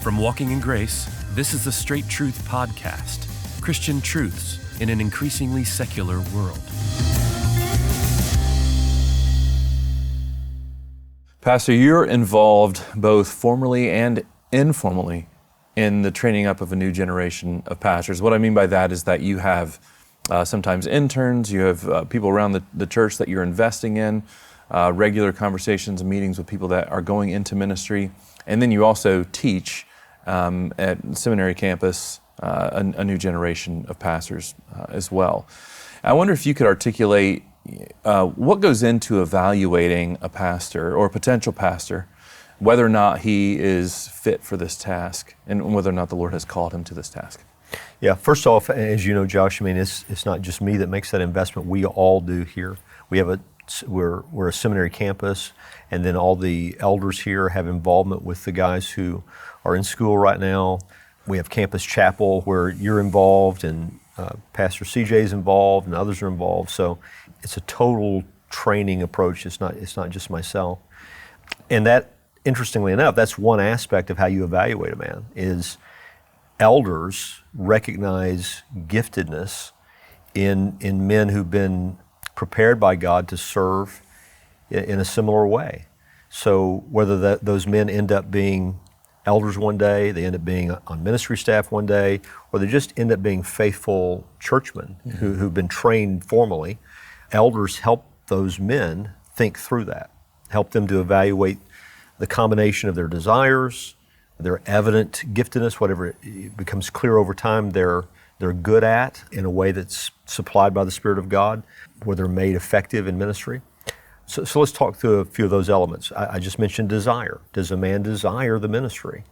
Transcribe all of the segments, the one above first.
From Walking in Grace, this is the Straight Truth Podcast, Christian truths in an increasingly secular world. Pastor, you're involved both formally and informally in the training up of a new generation of pastors. What I mean by that is that you have sometimes interns, you have people around the church that you're investing in, regular conversations and meetings with people that are going into ministry, and then you also teach at seminary campus a new generation of pastors as well. I wonder if you could articulate what goes into evaluating a pastor or a potential pastor, whether or not he is fit for this task and whether or not the Lord has called him to this task. Yeah, first off, as you know, Josh, I mean, it's not just me that makes that investment. We all do here. We're a seminary campus, and then all the elders here have involvement with the guys who are in school right now. We have campus chapel where you're involved, and Pastor CJ's involved, and others are involved. So it's a total training approach. It's not just myself. And that, interestingly enough, that's one aspect of how you evaluate a man, is elders recognize giftedness in men who've been prepared by God to serve in a similar way. So whether those men end up being elders one day, they end up being on ministry staff one day, or they just end up being faithful churchmen who've been trained formally, elders help those men think through that, help them to evaluate the combination of their desires, their evident giftedness, whatever it becomes clear over time they're good at in a way that's supplied by the Spirit of God, where they're made effective in ministry. So let's talk through a few of those elements. I just mentioned desire. Does a man desire the ministry?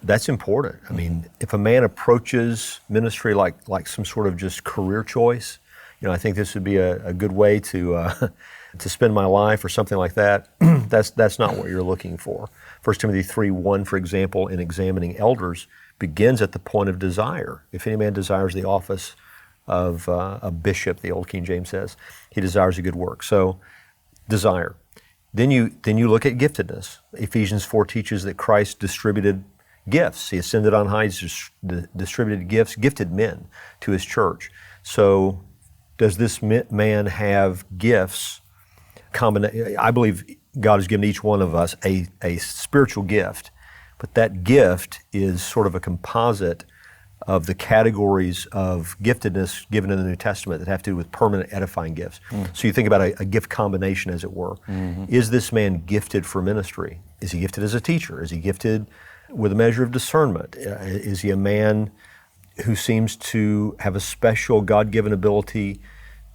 That's important. I mean, if a man approaches ministry like some sort of just career choice, I think this would be a good way to spend my life or something like that. That's not what you're looking for. 1 Timothy 3:1, for example, in examining elders, begins at the point of desire. If any man desires the office of a bishop, the old King James says, he desires a good work. So, desire. Then you look at giftedness. Ephesians 4 teaches that Christ distributed gifts. He ascended on high, distributed gifts, gifted men to his church. So does this man have gifts? I believe God has given each one of us a spiritual gift, but that gift is sort of a composite of the categories of giftedness given in the New Testament that have to do with permanent edifying gifts. So you think about a gift combination, as it were. Is this man gifted for ministry? Is he gifted as a teacher? Is he gifted with a measure of discernment? Is he a man who seems to have a special God-given ability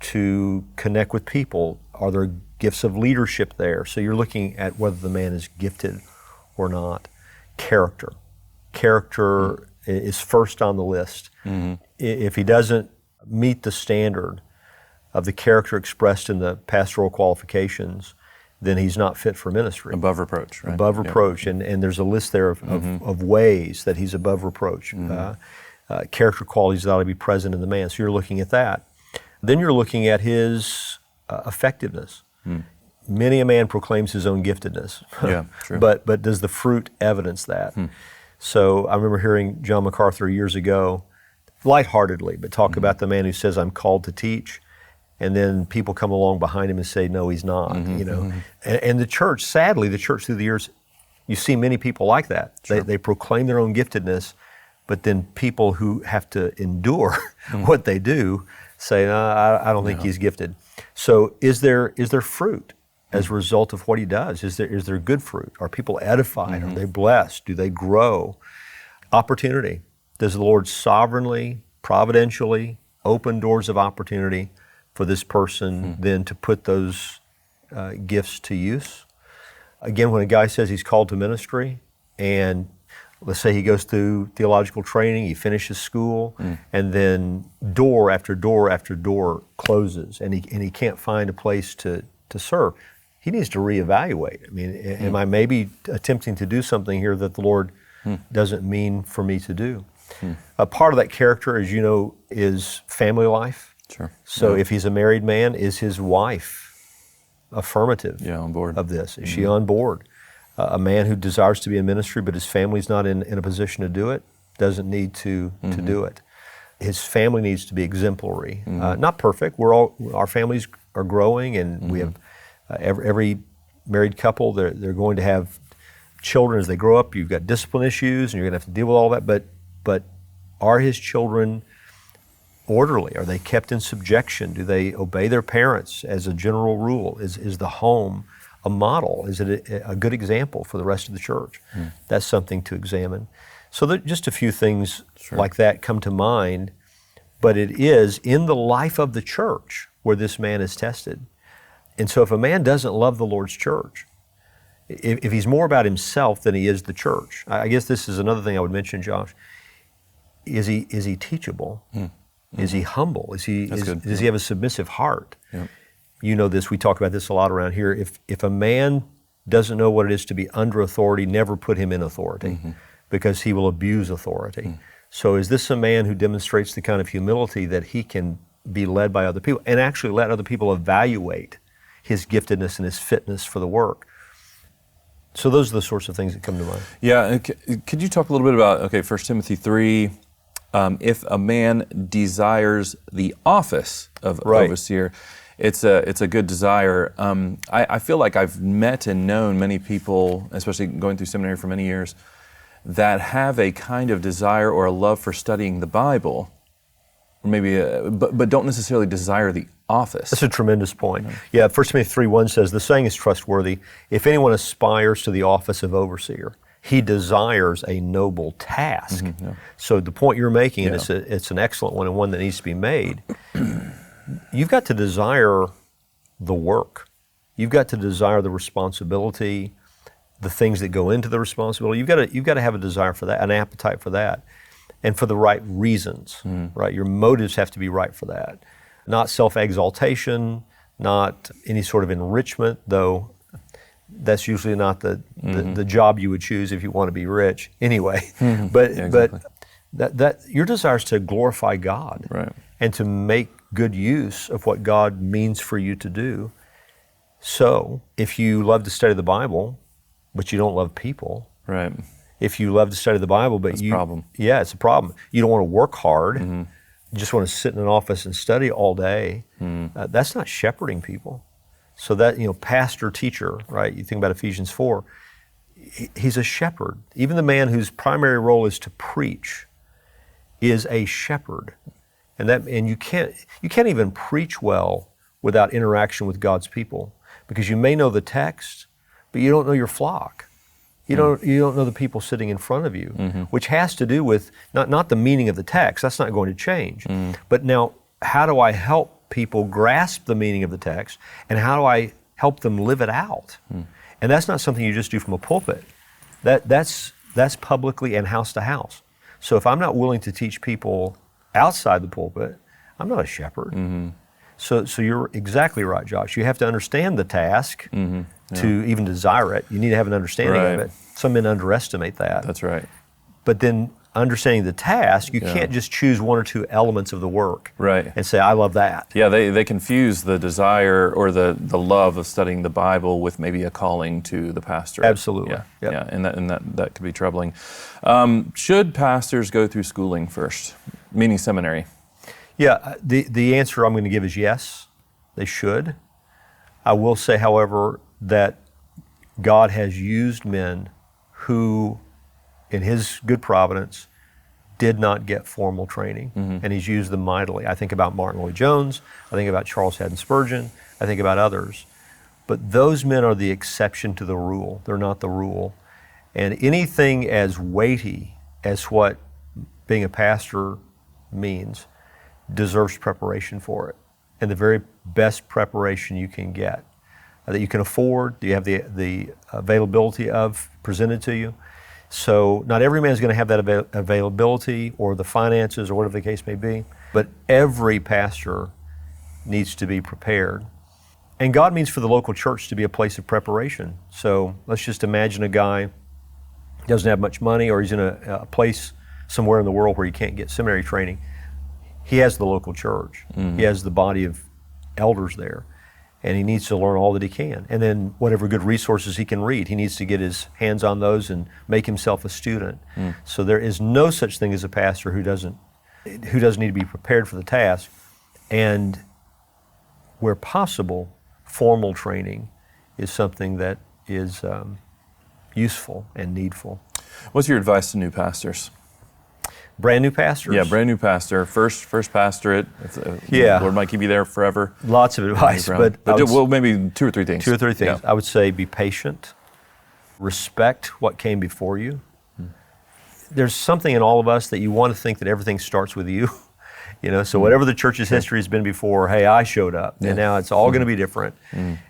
to connect with people? Are there gifts of leadership there? So you're looking at whether the man is gifted or not. Character is first on the list. If he doesn't meet the standard of the character expressed in the pastoral qualifications, then he's not fit for ministry. Above reproach, right? Above reproach, and there's a list there of ways that he's above reproach. Character qualities that ought to be present in the man. So you're looking at that. Then you're looking at his effectiveness. Many a man proclaims his own giftedness, true. but does the fruit evidence that? So I remember hearing John MacArthur years ago, lightheartedly, but talk about the man who says, I'm called to teach, and then people come along behind him and say, no, he's not. And the church, sadly, through the years, you see many people like that. Sure. They proclaim their own giftedness, but then people who have to endure what they do say, no, I don't think he's gifted. So is there fruit as a result of what he does? Is there good fruit? Are people edified? Are they blessed? Do they grow? Opportunity. Does the Lord sovereignly, providentially open doors of opportunity for this person then to put those gifts to use? Again, when a guy says he's called to ministry, and let's say he goes through theological training, he finishes school, and then door after door after door closes, and he can't find a place to serve, he needs to reevaluate. I mean, am I maybe attempting to do something here that the Lord doesn't mean for me to do? A part of that character, as you know, is family life. Sure. So if he's a married man, is his wife affirmative on board of this? Is she on board? A man who desires to be in ministry, but his family's not in a position to do it, doesn't need to do it. His family needs to be exemplary, not perfect. Our families are growing, and we have every married couple. They're going to have children as they grow up. You've got discipline issues, and you're going to have to deal with all that. But are his children orderly? Are they kept in subjection? Do they obey their parents as a general rule? Is the home a model? Is it a good example for the rest of the church? That's something to examine. So just a few things like that come to mind, but it is in the life of the church where this man is tested. And so if a man doesn't love the Lord's church, if he's more about himself than he is the church, I guess this is another thing I would mention, Josh. Is he teachable? Is he humble? Does he have a submissive heart? Yep. You know this, we talk about this a lot around here. If a man doesn't know what it is to be under authority, never put him in authority, because he will abuse authority. So is this a man who demonstrates the kind of humility that he can be led by other people and actually let other people evaluate his giftedness and his fitness for the work? So those are the sorts of things that come to mind. Yeah, could you talk a little bit about, 1 Timothy 3, if a man desires the office of overseer, it's a good desire. I feel like I've met and known many people, especially going through seminary for many years, that have a kind of desire or a love for studying the Bible, or maybe, but don't necessarily desire the office. That's a tremendous point. Yeah, 1 Timothy 3:1 says, the saying is trustworthy. If anyone aspires to the office of overseer, he desires a noble task. So the point you're making, and it's an excellent one and one that needs to be made, you've got to desire the work. You've got to desire the responsibility, the things that go into the responsibility. You've got to have a desire for that, an appetite for that, and for the right reasons, right? Your motives have to be right for that. Not self-exaltation, not any sort of enrichment, though that's usually not the job you would choose if you want to be rich anyway. But that your desire is to glorify God, right, and to make good use of what God means for you to do. So if you love to study the Bible, but you don't love people, right? If you love to study the Bible, but That's a problem. Yeah, it's a problem. You don't want to work hard. You just want to sit in an office and study all day. That's not shepherding people. So that, pastor, teacher, right? You think about Ephesians 4, he's a shepherd. Even the man whose primary role is to preach is a shepherd. And you can't even preach well without interaction with God's people, because you may know the text, but you don't know your flock. You don't know the people sitting in front of you, which has to do with not the meaning of the text. That's not going to change. But now, how do I help people grasp the meaning of the text, and how do I help them live it out? And that's not something you just do from a pulpit. That's publicly and house to house. So if I'm not willing to teach people outside the pulpit, I'm not a shepherd. So you're exactly right, Josh. You have to understand the task to even desire it. You need to have an understanding of it. Some men underestimate that. That's right. But then understanding the task, you can't just choose one or two elements of the work, right, and say, I love that. Yeah, they confuse the desire or the love of studying the Bible with maybe a calling to the pastor. Absolutely. Yeah, and that could be troubling. Should pastors go through schooling first, meaning seminary? Yeah, the answer I'm going to give is yes, they should. I will say, however, that God has used men who, in His good providence, did not get formal training, and He's used them mightily. I think about Martin Lloyd-Jones, I think about Charles Haddon Spurgeon, I think about others. But those men are the exception to the rule. They're not the rule. And anything as weighty as what being a pastor means deserves preparation for it, and the very best preparation you can get, that you can afford, you have the availability of presented to you. So not every man is going to have that availability or the finances or whatever the case may be, but every pastor needs to be prepared. And God means for the local church to be a place of preparation. So let's just imagine a guy doesn't have much money, or he's in a place somewhere in the world where he can't get seminary training. He has the local church. He has the body of elders there. and he needs to learn all that he can. And then whatever good resources he can read, he needs to get his hands on those and make himself a student. So there is no such thing as a pastor who doesn't need to be prepared for the task. And where possible, formal training is something that is useful and needful. What's your advice to new pastors? Brand new pastors? Yeah, brand new pastor, first pastorate. Yeah. Lord might keep you there forever. Lots of advice, but well, maybe two or three things. Yeah. I would say be patient, respect what came before you. There's something in all of us that you want to think that everything starts with you. So whatever the church's history has been before, hey, I showed up, and now it's all going to be different.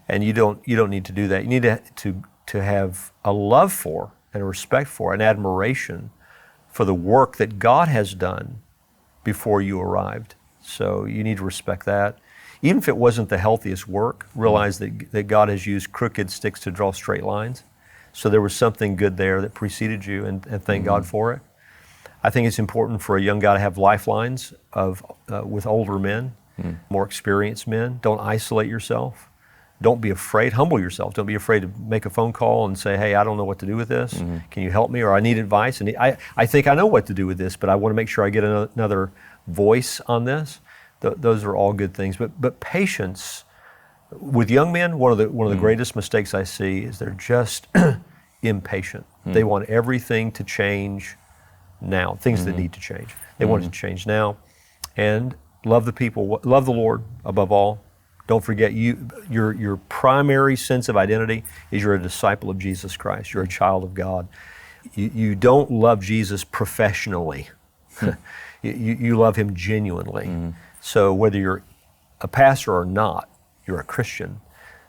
And you don't need to do that. You need to have a love for and a respect for and admiration for the work that God has done before you arrived. So you need to respect that. Even if it wasn't the healthiest work, realize that God has used crooked sticks to draw straight lines. So there was something good there that preceded you, and thank God for it. I think it's important for a young guy to have lifelines with older men, more experienced men. Don't isolate yourself. Don't be afraid. Humble yourself. Don't be afraid to make a phone call and say, hey, I don't know what to do with this. Can you help me? Or I need advice. And I think I know what to do with this, but I want to make sure I get another voice on this. Those are all good things. But patience with young men, one of the greatest mistakes I see is they're just impatient. They want everything to change now, things that need to change. They want it to change now. And love the people, love the Lord above all. Don't forget, your primary sense of identity is you're a disciple of Jesus Christ. You're a child of God. You don't love Jesus professionally. You love him genuinely. So whether you're a pastor or not, you're a Christian.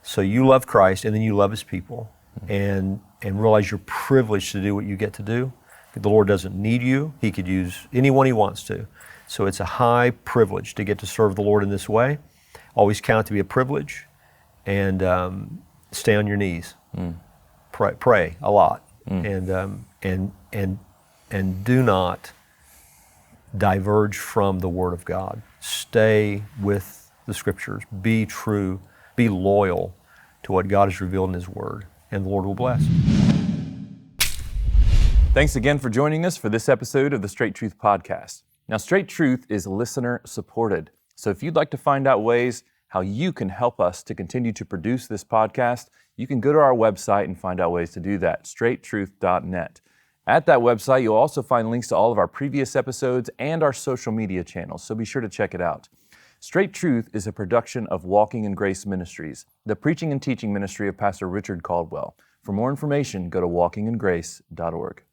So you love Christ, and then you love his people, and realize you're privileged to do what you get to do. The Lord doesn't need you. He could use anyone he wants to. So it's a high privilege to get to serve the Lord in this way. Always count it to be a privilege, and stay on your knees. Pray a lot, and do not diverge from the Word of God. Stay with the Scriptures. Be true. Be loyal to what God has revealed in His Word, and the Lord will bless. Thanks again for joining us for this episode of the Straight Truth Podcast. Now, Straight Truth is listener supported. So if you'd like to find out ways how you can help us to continue to produce this podcast, you can go to our website and find out ways to do that, straighttruth.net. At that website, you'll also find links to all of our previous episodes and our social media channels, so be sure to check it out. Straight Truth is a production of Walking in Grace Ministries, the preaching and teaching ministry of Pastor Richard Caldwell. For more information, go to walkingingrace.org.